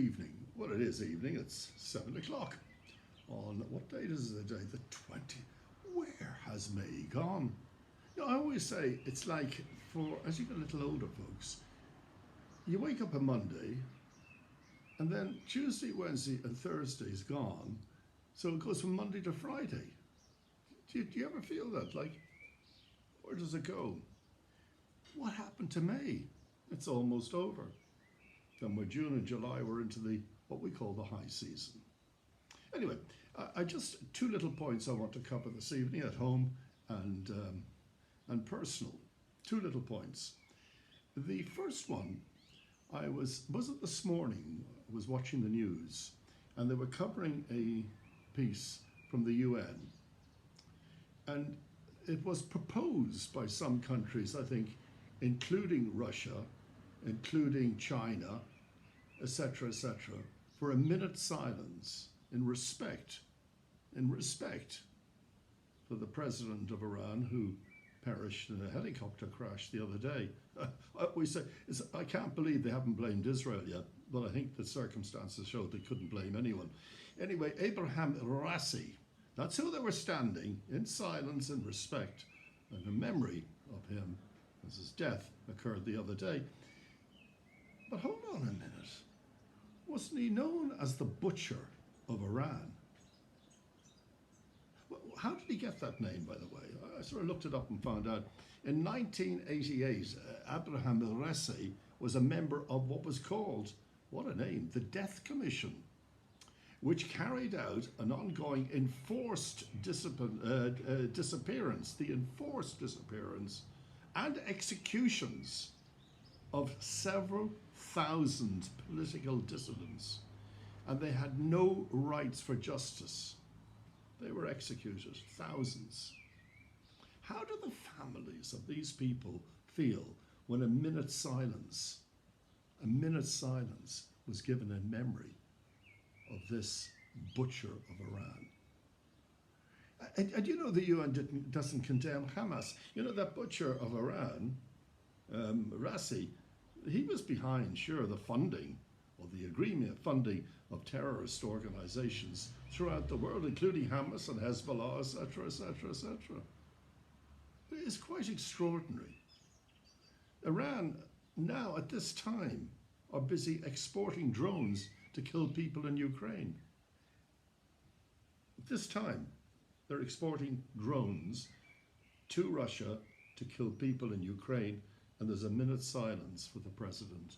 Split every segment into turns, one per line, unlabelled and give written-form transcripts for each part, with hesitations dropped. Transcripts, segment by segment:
Evening. Well, it is evening. It's 7 o'clock. On what date is the day? The 20th. Where has May gone? I always say it's like for as you get a little older, folks. You wake up on Monday, and then Tuesday, Wednesday, and Thursday is gone. So it goes from Monday to Friday. Do you ever feel that? Like, where does it go? What happened to May? It's almost over. Then we're June and July, we're into the what we call the high season. Anyway, I just two little points I want to cover this evening at home and personal. Two little points. The first one, I was it this morning? I was watching the news, and they were covering a piece from the UN, and it was proposed by some countries, I think, including Russia, including China, etc., for a minute's silence in respect for the president of Iran who perished in a helicopter crash the other day. We say, I can't believe they haven't blamed Israel yet, but I think the circumstances showed they couldn't blame anyone. Anyway, Abraham Rassi, that's who they were standing in silence and respect and in memory of him as his death occurred the other day. But hold on a minute. Wasn't he known as the Butcher of Iran? Well, how did he get that name, by the way? I sort of looked it up and found out. In 1988, Abraham el-Rassi was a member of what was called, what a name, the Death Commission, which carried out an ongoing enforced disappearance, the enforced disappearance and executions of several thousand political dissidents, and they had no rights for justice. They were executed, thousands. How do the families of these people feel when a minute's silence was given in memory of this butcher of Iran? And you know the UN doesn't condemn Hamas. You know that butcher of Iran, Rassi, he was behind, sure, the funding or the agreement funding of terrorist organizations throughout the world, including Hamas and Hezbollah, etc., etc., etc. It is quite extraordinary. Iran now, at this time, are busy exporting drones to kill people in Ukraine. At this time, they're exporting drones to Russia to kill people in Ukraine, and there's a minute's silence for the president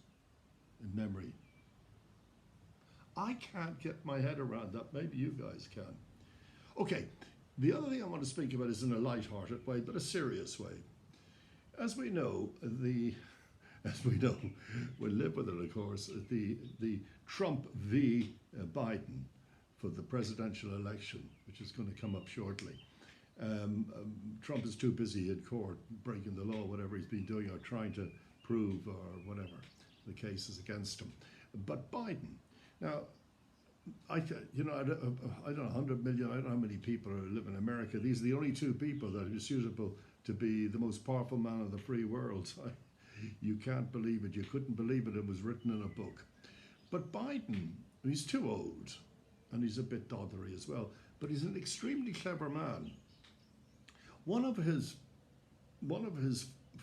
in memory. I can't get my head around that. Maybe you guys can. Okay, the other thing I want to speak about is in a light-hearted way, but a serious way. As we know, we live with it, of course, the Trump v. Biden for the presidential election, which is going to come up shortly. Trump is too busy in court breaking the law, whatever he's been doing, or trying to prove, or whatever the case is against him. But Biden, now, I don't know, 100 million, I don't know how many people live in America. These are the only two people that are suitable to be the most powerful man of the free world. You can't believe it. You couldn't believe it. It was written in a book. But Biden, he's too old, and he's a bit doddering as well, but he's an extremely clever man. One of his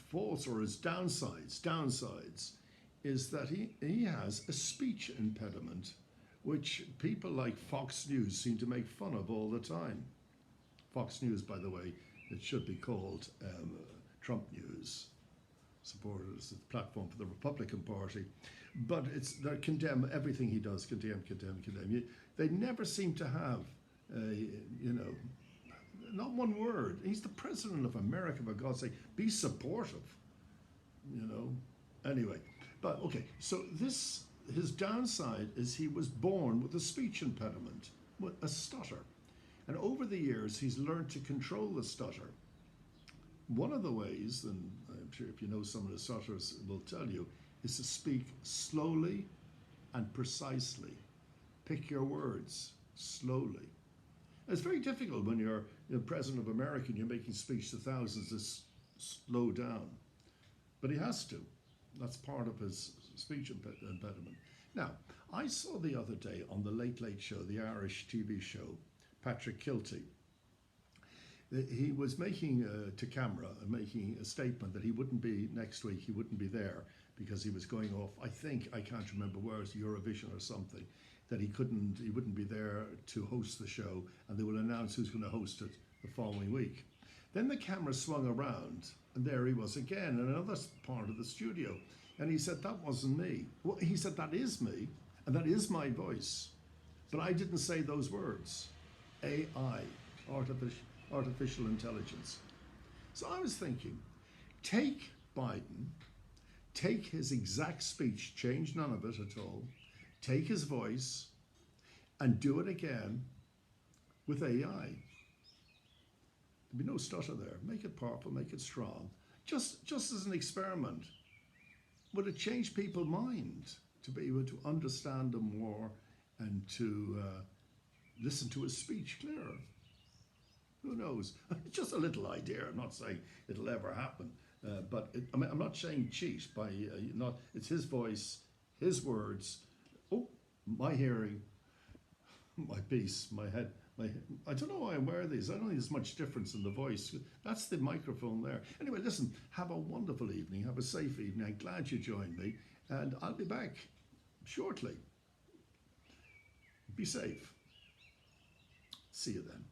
faults or his downsides is that he has a speech impediment, which people like Fox News seem to make fun of all the time. Fox News, by the way, it should be called Trump News, supporters, the platform for the Republican Party. But they condemn everything he does, condemn. They never seem to have, not one word. He's the president of America, for God's sake. Be supportive, Anyway, but okay, so his downside is he was born with a speech impediment, with a stutter. And over the years, he's learned to control the stutter. One of the ways, and I'm sure if you know some of the stutterers will tell you, is to speak slowly and precisely. Pick your words slowly. It's very difficult when you're president of America and you're making speech to thousands to slow down. But he has to. That's part of his speech impediment. Now, I saw the other day on the Late Late Show, the Irish TV show, Patrick Kilty. He was making to camera, making a statement that he wouldn't be next week, he wouldn't be there because he was going off, I think, I can't remember where, it's Eurovision or something, that he wouldn't be there to host the show, and they will announce who's going to host it the following week. Then the camera swung around, and there he was again in another part of the studio. And he said, that wasn't me. Well, he said, that is me, and that is my voice. But I didn't say those words. AI, artificial intelligence. So I was thinking, take Biden, take his exact speech, change none of it at all, take his voice, and do it again with AI. There'd be no stutter there. Make it powerful, make it strong. Just as an experiment. Would it change people's mind to be able to understand him more and to listen to his speech clearer? Who knows? Just a little idea. I'm not saying it'll ever happen, but I'm not saying cheat by not. It's his voice, his words. Oh, my hearing, my piece, my head. I don't know why I wear these. I don't think there's much difference in the voice. That's the microphone there. Anyway, listen, have a wonderful evening. Have a safe evening. I'm glad you joined me. And I'll be back shortly. Be safe. See you then.